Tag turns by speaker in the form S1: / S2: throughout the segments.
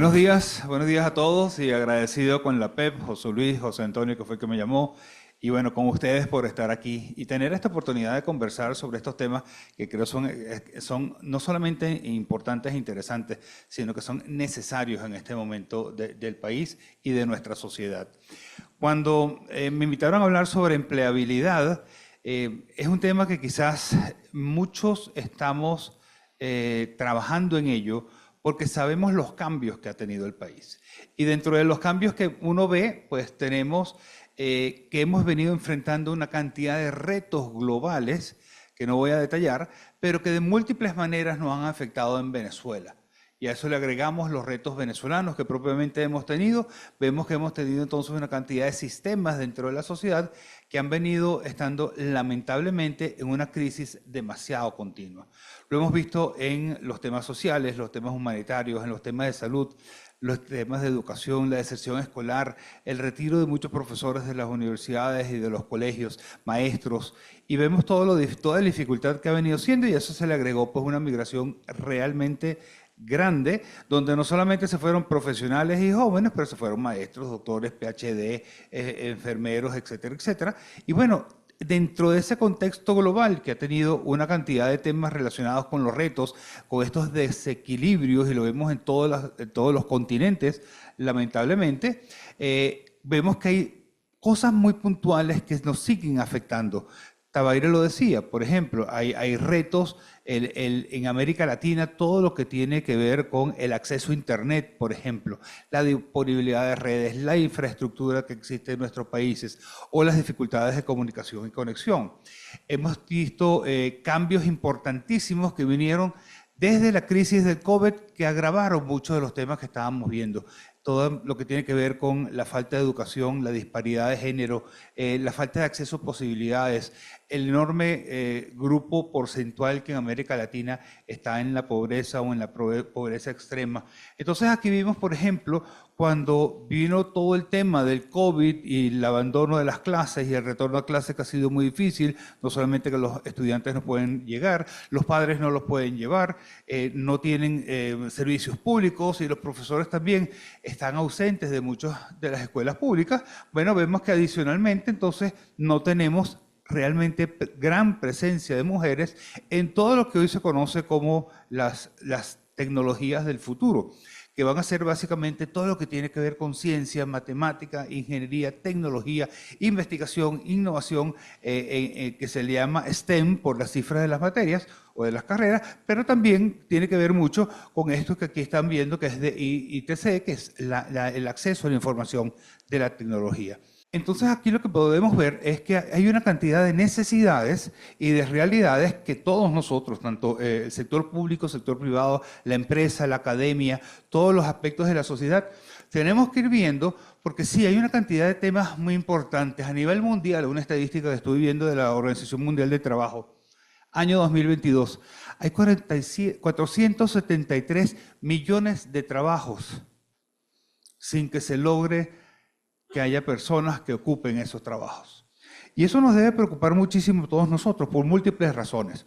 S1: Buenos días a todos y agradecido con la PEP, José Luis, José Antonio, que fue el que me llamó, y bueno, con ustedes por estar aquí y tener esta oportunidad de conversar sobre estos temas que creo son no solamente importantes e interesantes, sino que son necesarios en este momento del país y de nuestra sociedad. Cuando me invitaron a hablar sobre empleabilidad, es un tema que quizás muchos estamos trabajando en ello porque sabemos los cambios que ha tenido el país. Y dentro de los cambios que uno ve, pues tenemos que hemos venido enfrentando una cantidad de retos globales, que no voy a detallar, pero que de múltiples maneras nos han afectado en Venezuela. Y a eso le agregamos los retos venezolanos que propiamente hemos tenido. Vemos que hemos tenido entonces una cantidad de sistemas dentro de la sociedad que han venido estando lamentablemente en una crisis demasiado continua. Lo hemos visto en los temas sociales, los temas humanitarios, en los temas de salud, los temas de educación, la deserción escolar, el retiro de muchos profesores de las universidades y de los colegios, maestros, y vemos toda la dificultad que ha venido siendo, y a eso se le agregó pues una migración realmente grande, donde no solamente se fueron profesionales y jóvenes, pero se fueron maestros, doctores, PhD, enfermeros, etcétera, etcétera. Y bueno, dentro de ese contexto global que ha tenido una cantidad de temas relacionados con los retos, con estos desequilibrios, y lo vemos en todos los continentes, lamentablemente, vemos que hay cosas muy puntuales que nos siguen afectando. Tabaire lo decía, por ejemplo, hay retos en América Latina, todo lo que tiene que ver con el acceso a Internet, por ejemplo, la disponibilidad de redes, la infraestructura que existe en nuestros países o las dificultades de comunicación y conexión. Hemos visto cambios importantísimos que vinieron desde la crisis del COVID que agravaron muchos de los temas que estábamos viendo. Todo lo que tiene que ver con la falta de educación, la disparidad de género, la falta de acceso a posibilidades, el enorme grupo porcentual que en América Latina está en la pobreza o en la pobreza extrema. Entonces aquí vimos, por ejemplo, cuando vino todo el tema del COVID y el abandono de las clases y el retorno a clases que ha sido muy difícil, no solamente que los estudiantes no pueden llegar, los padres no los pueden llevar, no tienen servicios públicos y los profesores también están ausentes de muchas de las escuelas públicas. Bueno, vemos que adicionalmente entonces no tenemos realmente gran presencia de mujeres en todo lo que hoy se conoce como las tecnologías del futuro, que van a ser básicamente todo lo que tiene que ver con ciencia, matemática, ingeniería, tecnología, investigación, innovación, que se le llama STEM por las cifras de las materias o de las carreras, pero también tiene que ver mucho con esto que aquí están viendo, que es de ITC, que es el acceso a la información de la tecnología. Entonces aquí lo que podemos ver es que hay una cantidad de necesidades y de realidades que todos nosotros, tanto el sector público, el sector privado, la empresa, la academia, todos los aspectos de la sociedad, tenemos que ir viendo, porque sí, hay una cantidad de temas muy importantes. A nivel mundial, una estadística que estoy viendo de la Organización Mundial del Trabajo, año 2022, hay 473 millones de trabajos sin que se logre que haya personas que ocupen esos trabajos. Y eso nos debe preocupar muchísimo a todos nosotros por múltiples razones.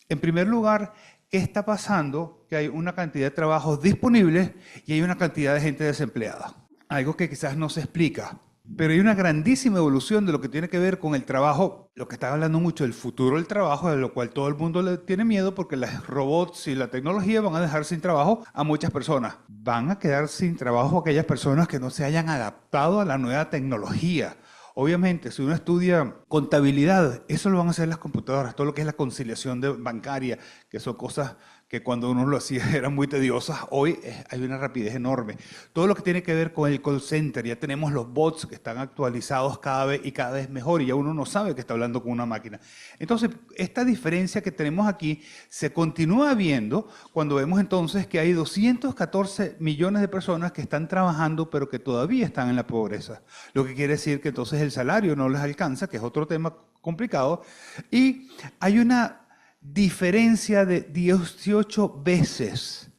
S1: En primer lugar, ¿qué está pasando? Que hay una cantidad de trabajos disponibles y hay una cantidad de gente desempleada. Algo que quizás no se explica. Pero hay una grandísima evolución de lo que tiene que ver con el trabajo, lo que está hablando mucho del futuro del trabajo, de lo cual todo el mundo le tiene miedo porque los robots y la tecnología van a dejar sin trabajo a muchas personas. Van a quedar sin trabajo aquellas personas que no se hayan adaptado a la nueva tecnología. Obviamente, si uno estudia contabilidad, eso lo van a hacer las computadoras, todo lo que es la conciliación bancaria, que son cosas que cuando uno lo hacía eran muy tediosas, hoy hay una rapidez enorme. Todo lo que tiene que ver con el call center, ya tenemos los bots que están actualizados cada vez mejor y ya uno no sabe que está hablando con una máquina. Entonces, esta diferencia que tenemos aquí se continúa viendo cuando vemos entonces que hay 214 millones de personas que están trabajando pero que todavía están en la pobreza. Lo que quiere decir que entonces el salario no les alcanza, que es otro tema complicado, y hay una diferencia de 18 veces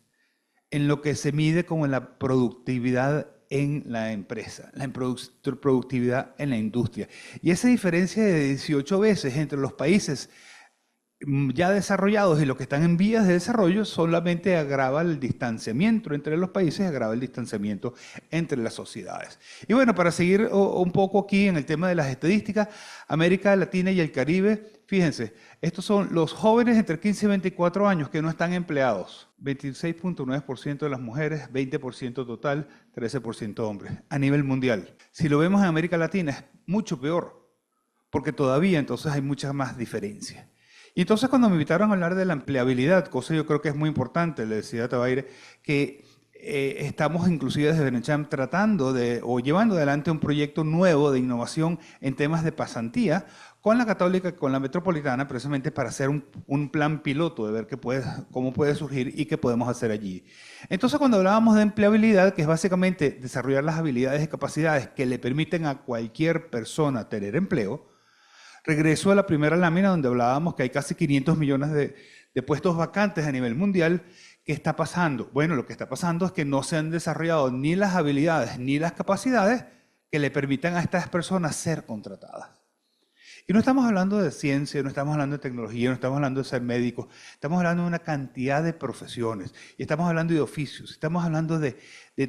S1: en lo que se mide como la productividad en la empresa, la productividad en la industria. Y esa diferencia de 18 veces entre los países ya desarrollados y los que están en vías de desarrollo solamente agrava el distanciamiento entre los países, agrava el distanciamiento entre las sociedades. Y bueno, para seguir un poco aquí en el tema de las estadísticas, América Latina y el Caribe, fíjense, estos son los jóvenes entre 15 y 24 años que no están empleados. 26.9% de las mujeres, 20% total, 13% hombres, a nivel mundial. Si lo vemos en América Latina es mucho peor, porque todavía entonces hay muchas más diferencias. Y entonces cuando me invitaron a hablar de la empleabilidad, cosa yo creo que es muy importante, le decía a Tabaire, que estamos inclusive desde Benecham tratando o llevando adelante un proyecto nuevo de innovación en temas de pasantía con la Católica, con la Metropolitana, precisamente para hacer un plan piloto de ver cómo puede surgir y qué podemos hacer allí. Entonces cuando hablábamos de empleabilidad, que es básicamente desarrollar las habilidades y capacidades que le permiten a cualquier persona tener empleo, regreso a la primera lámina donde hablábamos que hay casi 500 millones de puestos vacantes a nivel mundial. ¿Qué está pasando? Bueno, lo que está pasando es que no se han desarrollado ni las habilidades ni las capacidades que le permitan a estas personas ser contratadas. Y no estamos hablando de ciencia, no estamos hablando de tecnología, no estamos hablando de ser médicos, estamos hablando de una cantidad de profesiones, y estamos hablando de oficios, estamos hablando de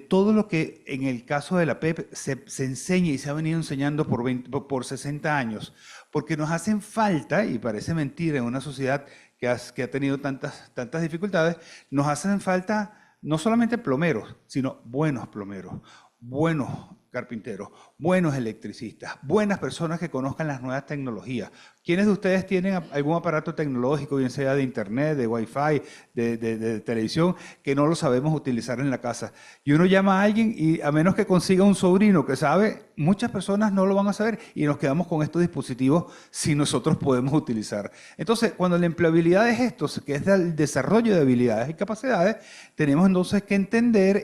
S1: todo lo que en el caso de la PEP se enseña y se ha venido enseñando por 60 años, porque nos hacen falta, y parece mentira en una sociedad que ha tenido tantas dificultades, nos hacen falta no solamente plomeros, sino buenos plomeros, buenos carpinteros, buenos electricistas, buenas personas que conozcan las nuevas tecnologías. ¿Quiénes de ustedes tienen algún aparato tecnológico, bien sea de internet, de wifi, de televisión, que no lo sabemos utilizar en la casa? Y uno llama a alguien y a menos que consiga un sobrino que sabe, muchas personas no lo van a saber y nos quedamos con estos dispositivos si nosotros podemos utilizar. Entonces, cuando la empleabilidad es esto, que es el desarrollo de habilidades y capacidades, tenemos entonces que entender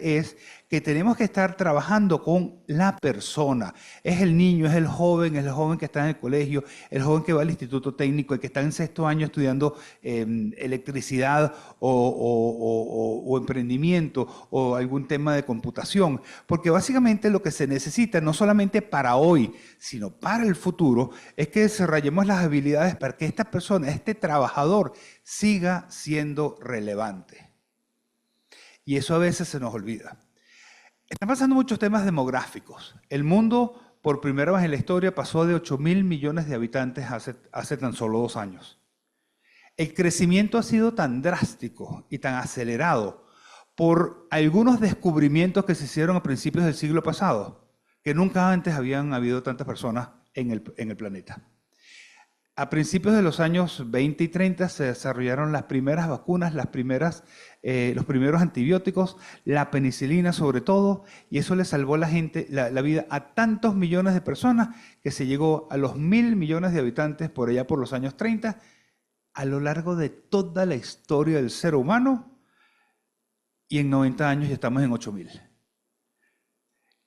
S1: que tenemos que estar trabajando con la persona. Es el niño, es el joven que está en el colegio, el joven que va al instituto técnico, el que está en sexto año estudiando electricidad o emprendimiento o algún tema de computación. Porque básicamente lo que se necesita, no solamente para hoy, sino para el futuro, es que desarrollemos las habilidades para que esta persona, este trabajador, siga siendo relevante. Y eso a veces se nos olvida. Están pasando muchos temas demográficos. El mundo, por primera vez en la historia, pasó de 8.000 millones de habitantes hace tan solo 2 años. El crecimiento ha sido tan drástico y tan acelerado por algunos descubrimientos que se hicieron a principios del siglo pasado, que nunca antes habían habido tantas personas en el planeta. A principios de los años 20 y 30 se desarrollaron las primeras vacunas, los primeros antibióticos, la penicilina sobre todo, y eso le salvó la vida a tantos millones de personas que se llegó a los 1.000 millones de habitantes por allá por los años 30, a lo largo de toda la historia del ser humano, y en 90 años ya estamos en 8.000.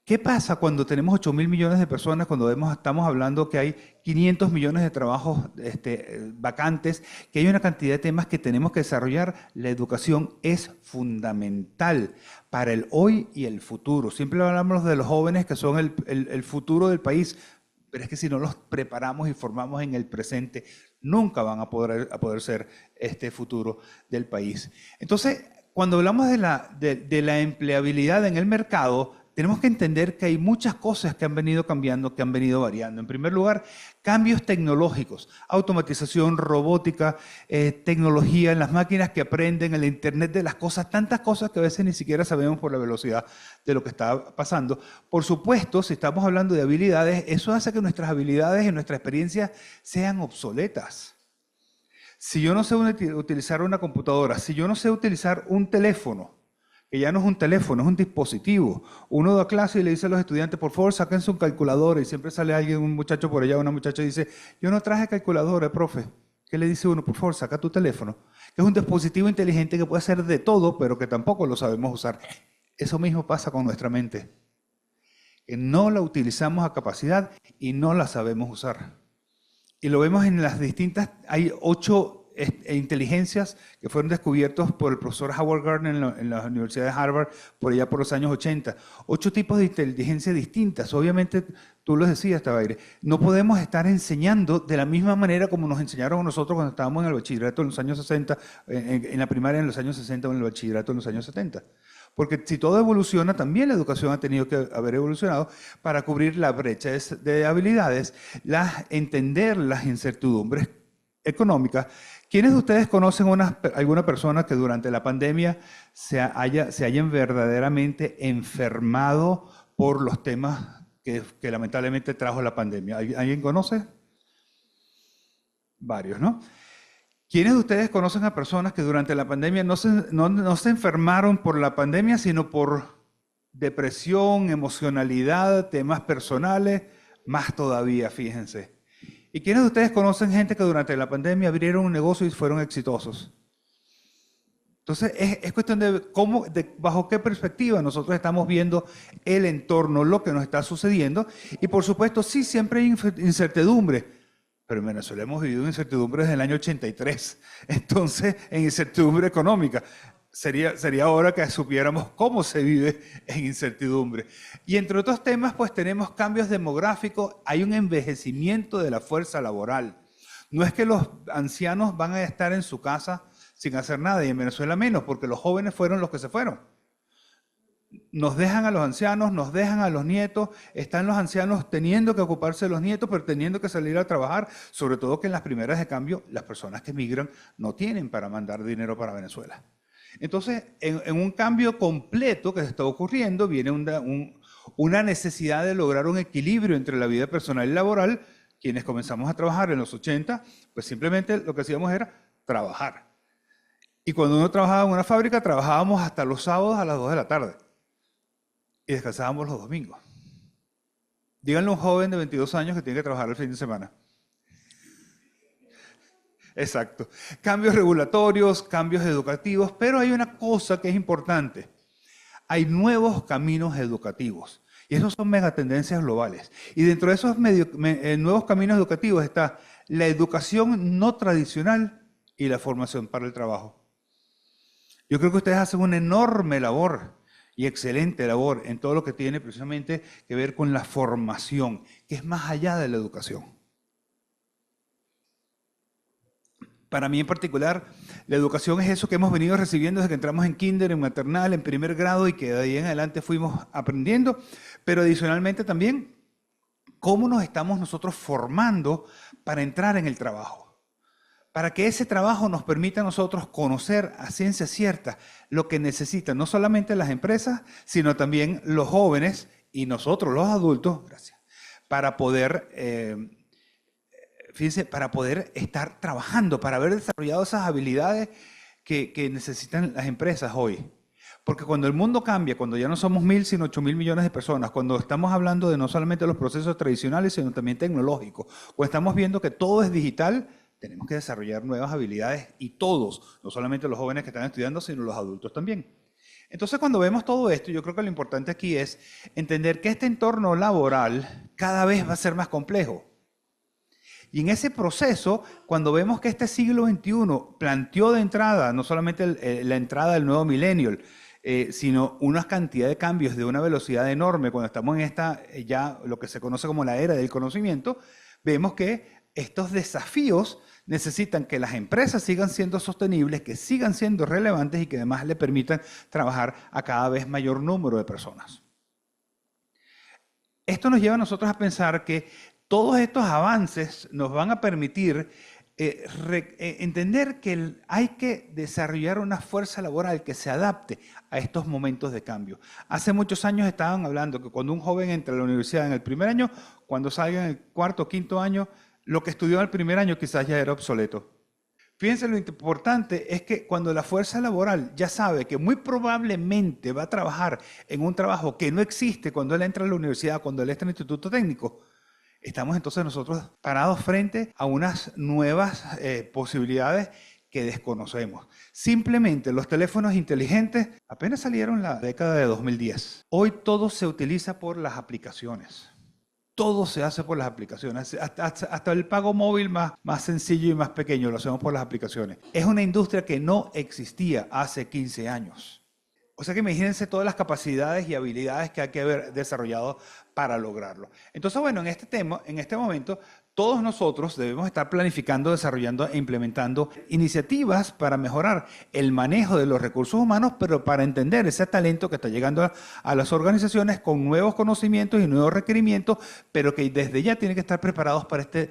S1: ¿Qué pasa cuando tenemos 8.000 millones de personas, cuando estamos hablando que hay 500 millones de trabajos vacantes, que hay una cantidad de temas que tenemos que desarrollar? La educación es fundamental para el hoy y el futuro. Siempre hablamos de los jóvenes que son el futuro del país, pero es que si no los preparamos y formamos en el presente, nunca van a poder ser este futuro del país. Entonces, cuando hablamos de la empleabilidad en el mercado, tenemos que entender que hay muchas cosas que han venido cambiando, que han venido variando. En primer lugar, cambios tecnológicos, automatización, robótica, tecnología en las máquinas que aprenden, el Internet de las cosas, tantas cosas que a veces ni siquiera sabemos por la velocidad de lo que está pasando. Por supuesto, si estamos hablando de habilidades, eso hace que nuestras habilidades y nuestra experiencia sean obsoletas. Si yo no sé utilizar una computadora, si yo no sé utilizar un teléfono, que ya no es un teléfono, es un dispositivo. Uno da clase y le dice a los estudiantes, por favor, saquen su calculadora, y siempre sale alguien, un muchacho por allá, una muchacha dice, yo no traje calculadora, profe. ¿Qué le dice uno? Por favor, saca tu teléfono. Es un dispositivo inteligente que puede hacer de todo, pero que tampoco lo sabemos usar. Eso mismo pasa con nuestra mente. Que no la utilizamos a capacidad y no la sabemos usar. Y lo vemos en las distintas, hay 8 inteligencias que fueron descubiertos por el profesor Howard Gardner en la Universidad de Harvard por allá por los años 80. 8 tipos de inteligencia distintas. Obviamente, tú lo decías, Tabaire, no podemos estar enseñando de la misma manera como nos enseñaron a nosotros cuando estábamos en el bachillerato en los años 60, en la primaria en los años 60 o en el bachillerato en los años 70. Porque si todo evoluciona, también la educación ha tenido que haber evolucionado para cubrir la brecha de habilidades, entender las incertidumbres económicas. ¿Quiénes de ustedes conocen alguna persona que durante la pandemia se hayan verdaderamente enfermado por los temas que lamentablemente trajo la pandemia? ¿Alguien conoce? Varios, ¿no? ¿Quiénes de ustedes conocen a personas que durante la pandemia no se enfermaron por la pandemia, sino por depresión, emocionalidad, temas personales, más todavía, fíjense? ¿Y quiénes de ustedes conocen gente que durante la pandemia abrieron un negocio y fueron exitosos? Entonces, es cuestión de bajo qué perspectiva nosotros estamos viendo el entorno, lo que nos está sucediendo. Y por supuesto, sí, siempre hay incertidumbre. Pero en Venezuela hemos vivido incertidumbre desde el año 83. Entonces, en incertidumbre económica. Sería hora que supiéramos cómo se vive en incertidumbre. Y entre otros temas, pues tenemos cambios demográficos. Hay un envejecimiento de la fuerza laboral. No es que los ancianos van a estar en su casa sin hacer nada, y en Venezuela menos, porque los jóvenes fueron los que se fueron. Nos dejan a los ancianos, nos dejan a los nietos, están los ancianos teniendo que ocuparse de los nietos, pero teniendo que salir a trabajar, sobre todo que en las primeras de cambio, las personas que migran no tienen para mandar dinero para Venezuela. Entonces, en un cambio completo que se está ocurriendo, viene una necesidad de lograr un equilibrio entre la vida personal y laboral. Quienes comenzamos a trabajar en los 80, pues simplemente lo que hacíamos era trabajar. Y cuando uno trabajaba en una fábrica, trabajábamos hasta los sábados a las 2 de la tarde. Y descansábamos los domingos. Díganle a un joven de 22 años que tiene que trabajar el fin de semana. Exacto. Cambios regulatorios, cambios educativos, pero hay una cosa que es importante. Hay nuevos caminos educativos. Y esos son megatendencias globales. Y dentro de esos nuevos caminos educativos está la educación no tradicional y la formación para el trabajo. Yo creo que ustedes hacen una enorme labor y excelente labor en todo lo que tiene precisamente que ver con la formación, que es más allá de la educación. Para mí en particular, la educación es eso que hemos venido recibiendo desde que entramos en kinder, en maternal, en primer grado y que de ahí en adelante fuimos aprendiendo, pero adicionalmente también cómo nos estamos nosotros formando para entrar en el trabajo. Para que ese trabajo nos permita a nosotros conocer a ciencia cierta lo que necesitan no solamente las empresas, sino también los jóvenes y nosotros los adultos, gracias, para poder, fíjense, para poder estar trabajando, para haber desarrollado esas habilidades que necesitan las empresas hoy. Porque cuando el mundo cambia, cuando ya no somos 1.000, sino 8.000 millones de personas, cuando estamos hablando de no solamente los procesos tradicionales, sino también tecnológicos, cuando estamos viendo que todo es digital, tenemos que desarrollar nuevas habilidades y todos, no solamente los jóvenes que están estudiando, sino los adultos también. Entonces, cuando vemos todo esto, yo creo que lo importante aquí es entender que este entorno laboral cada vez va a ser más complejo. Y en ese proceso, cuando vemos que este siglo XXI planteó de entrada, no solamente la entrada del nuevo millennial, sino una cantidad de cambios de una velocidad enorme, cuando estamos en esta, ya lo que se conoce como la era del conocimiento, vemos que estos desafíos necesitan que las empresas sigan siendo sostenibles, que sigan siendo relevantes y que además le permitan trabajar a cada vez mayor número de personas. Esto nos lleva a nosotros a pensar que todos estos avances nos van a permitir entender que hay que desarrollar una fuerza laboral que se adapte a estos momentos de cambio. Hace muchos años estaban hablando que cuando un joven entra a la universidad en el primer año, cuando salga en el cuarto o quinto año, lo que estudió en el primer año quizás ya era obsoleto. Fíjense, lo importante es que cuando la fuerza laboral ya sabe que muy probablemente va a trabajar en un trabajo que no existe cuando él entra a la universidad, cuando él está en el instituto técnico, estamos entonces nosotros parados frente a unas nuevas posibilidades que desconocemos. Simplemente los teléfonos inteligentes apenas salieron en la década de 2010. Hoy todo se utiliza por las aplicaciones. todo se hace por las aplicaciones. Hasta el pago móvil más sencillo y más pequeño lo hacemos por las aplicaciones. Es una industria que no existía hace 15 años. O sea que imagínense todas las capacidades y habilidades que hay que haber desarrollado para lograrlo. Entonces, bueno, en este tema, en este momento, todos nosotros debemos estar planificando, desarrollando e implementando iniciativas para mejorar el manejo de los recursos humanos, pero para entender ese talento que está llegando a las organizaciones con nuevos conocimientos y nuevos requerimientos, pero que desde ya tienen que estar preparados para este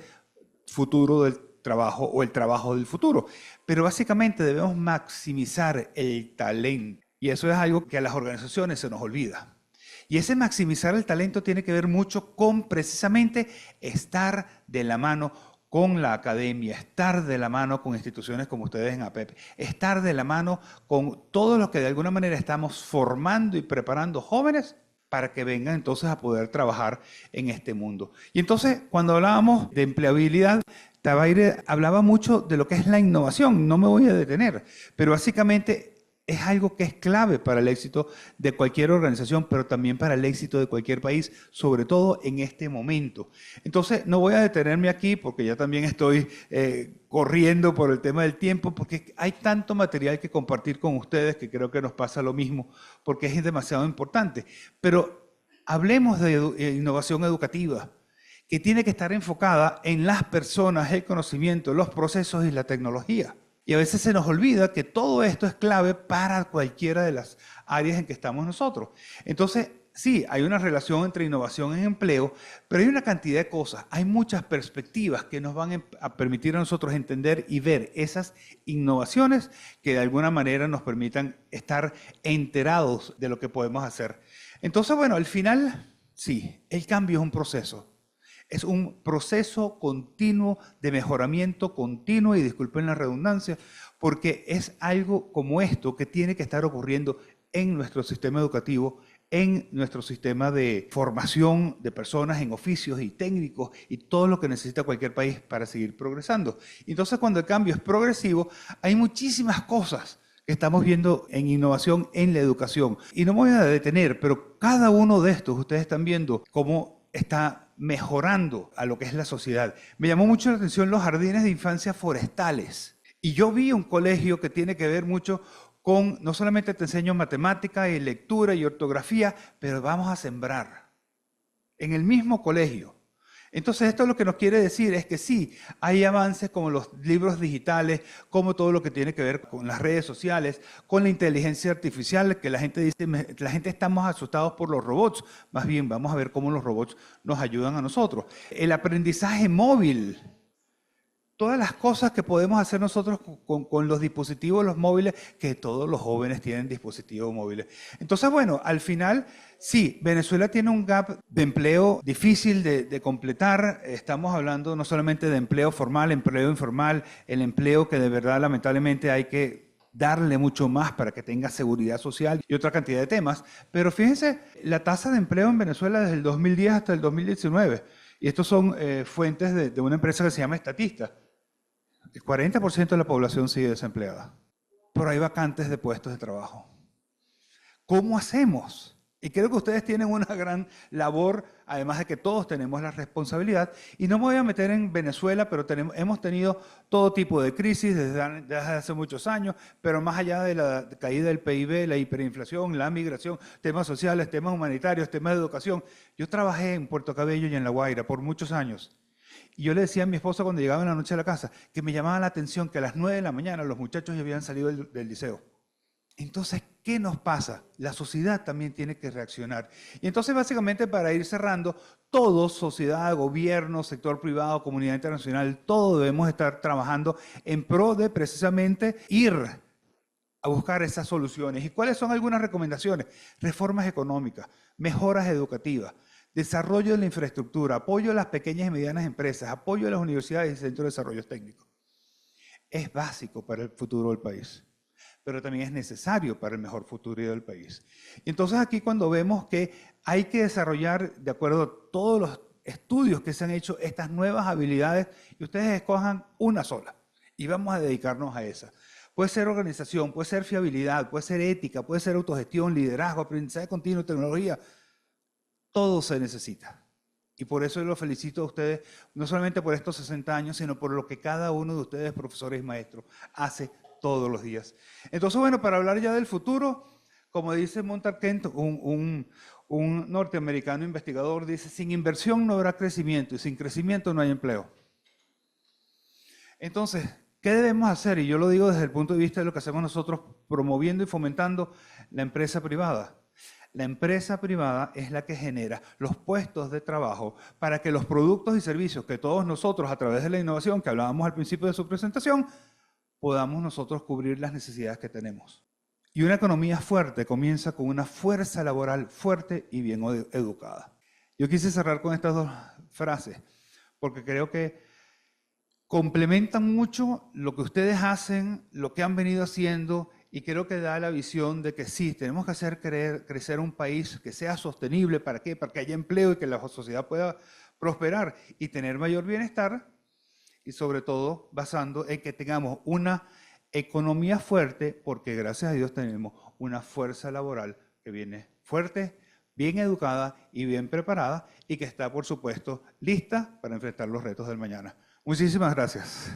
S1: futuro del trabajo o el trabajo del futuro. Pero básicamente debemos maximizar el talento. Y eso es algo que a las organizaciones se nos olvida. Y ese maximizar el talento tiene que ver mucho con precisamente estar de la mano con la academia, estar de la mano con instituciones como ustedes en APEP, estar de la mano con todos los que de alguna manera estamos formando y preparando jóvenes para que vengan entonces a poder trabajar en este mundo. Y entonces, cuando hablábamos de empleabilidad, Tabaire hablaba mucho de lo que es la innovación, no me voy a detener, pero básicamente es algo que es clave para el éxito de cualquier organización, pero también para el éxito de cualquier país, sobre todo en este momento. Entonces, no voy a detenerme aquí porque ya también estoy corriendo por el tema del tiempo, porque hay tanto material que compartir con ustedes que creo que nos pasa lo mismo, porque es demasiado importante. Pero hablemos de innovación educativa, que tiene que estar enfocada en las personas, el conocimiento, los procesos y la tecnología. Y a veces se nos olvida que todo esto es clave para cualquiera de las áreas en que estamos nosotros. Entonces, sí, hay una relación entre innovación y empleo, pero hay una cantidad de cosas, hay muchas perspectivas que nos van a permitir a nosotros entender y ver esas innovaciones que de alguna manera nos permitan estar enterados de lo que podemos hacer. Entonces, bueno, al final, sí, el cambio es un proceso. Es un proceso continuo de mejoramiento continuo, y disculpen la redundancia, porque es algo como esto que tiene que estar ocurriendo en nuestro sistema educativo, en nuestro sistema de formación de personas en oficios y técnicos y todo lo que necesita cualquier país para seguir progresando. Entonces, cuando el cambio es progresivo, hay muchísimas cosas que estamos viendo en innovación en la educación. Y no me voy a detener, pero cada uno de estos, ustedes están viendo cómo está mejorando a lo que es la sociedad. Me llamó mucho la atención los jardines de infancia forestales. Y yo vi un colegio que tiene que ver mucho con, no solamente te enseño matemática y lectura y ortografía, pero vamos a sembrar en el mismo colegio. Entonces, esto lo que nos quiere decir es que sí, hay avances como los libros digitales, como todo lo que tiene que ver con las redes sociales, con la inteligencia artificial, que la gente dice, la gente estamos asustados por los robots. Más bien, vamos a ver cómo los robots nos ayudan a nosotros. El aprendizaje móvil. Todas las cosas que podemos hacer nosotros con los dispositivos, los móviles, que todos los jóvenes tienen dispositivos móviles. Entonces, bueno, al final, sí, Venezuela tiene un gap de empleo difícil de completar. Estamos hablando no solamente de empleo formal, empleo informal, el empleo que de verdad, lamentablemente, hay que darle mucho más para que tenga seguridad social y otra cantidad de temas. Pero fíjense, la tasa de empleo en Venezuela desde el 2010 hasta el 2019, y estos son fuentes de una empresa que se llama Statista. El 40% de la población sigue desempleada, pero hay vacantes de puestos de trabajo. ¿Cómo hacemos? Y creo que ustedes tienen una gran labor, además de que todos tenemos la responsabilidad. Y no me voy a meter en Venezuela, pero hemos tenido todo tipo de crisis desde hace muchos años, pero más allá de la caída del PIB, la hiperinflación, la migración, temas sociales, temas humanitarios, temas de educación. Yo trabajé en Puerto Cabello y en La Guaira por muchos años. Y yo le decía a mi esposa cuando llegaba en la noche a la casa que me llamaba la atención que a las 9 de la mañana los muchachos ya habían salido del liceo. Entonces, ¿qué nos pasa? La sociedad también tiene que reaccionar. Y entonces, básicamente, para ir cerrando, todos, sociedad, gobierno, sector privado, comunidad internacional, todos debemos estar trabajando en pro de precisamente ir a buscar esas soluciones. ¿Y cuáles son algunas recomendaciones? Reformas económicas, mejoras educativas, desarrollo de la infraestructura, apoyo a las pequeñas y medianas empresas, apoyo a las universidades y centros de desarrollo técnico. Es básico para el futuro del país, pero también es necesario para el mejor futuro del país. Y entonces aquí cuando vemos que hay que desarrollar, de acuerdo a todos los estudios que se han hecho, estas nuevas habilidades, y ustedes escojan una sola, y vamos a dedicarnos a esa. Puede ser organización, puede ser fiabilidad, puede ser ética, puede ser autogestión, liderazgo, aprendizaje continuo, tecnología. Todo se necesita. Y por eso yo los felicito a ustedes, no solamente por estos 60 años, sino por lo que cada uno de ustedes, profesores y maestros, hace todos los días. Entonces, bueno, para hablar ya del futuro, como dice Montar Kent, un norteamericano investigador, dice, sin inversión no habrá crecimiento y sin crecimiento no hay empleo. Entonces, ¿qué debemos hacer? Y yo lo digo desde el punto de vista de lo que hacemos nosotros promoviendo y fomentando la empresa privada. La empresa privada es la que genera los puestos de trabajo para que los productos y servicios que todos nosotros, a través de la innovación que hablábamos al principio de su presentación, podamos nosotros cubrir las necesidades que tenemos. Y una economía fuerte comienza con una fuerza laboral fuerte y bien educada. Yo quise cerrar con estas dos frases, porque creo que complementan mucho lo que ustedes hacen, lo que han venido haciendo, y creo que da la visión de que sí, tenemos que hacer crecer un país que sea sostenible. ¿Para qué? Para que haya empleo y que la sociedad pueda prosperar y tener mayor bienestar, y sobre todo basando en que tengamos una economía fuerte, porque gracias a Dios tenemos una fuerza laboral que viene fuerte, bien educada y bien preparada, y que está, por supuesto, lista para enfrentar los retos del mañana. Muchísimas gracias.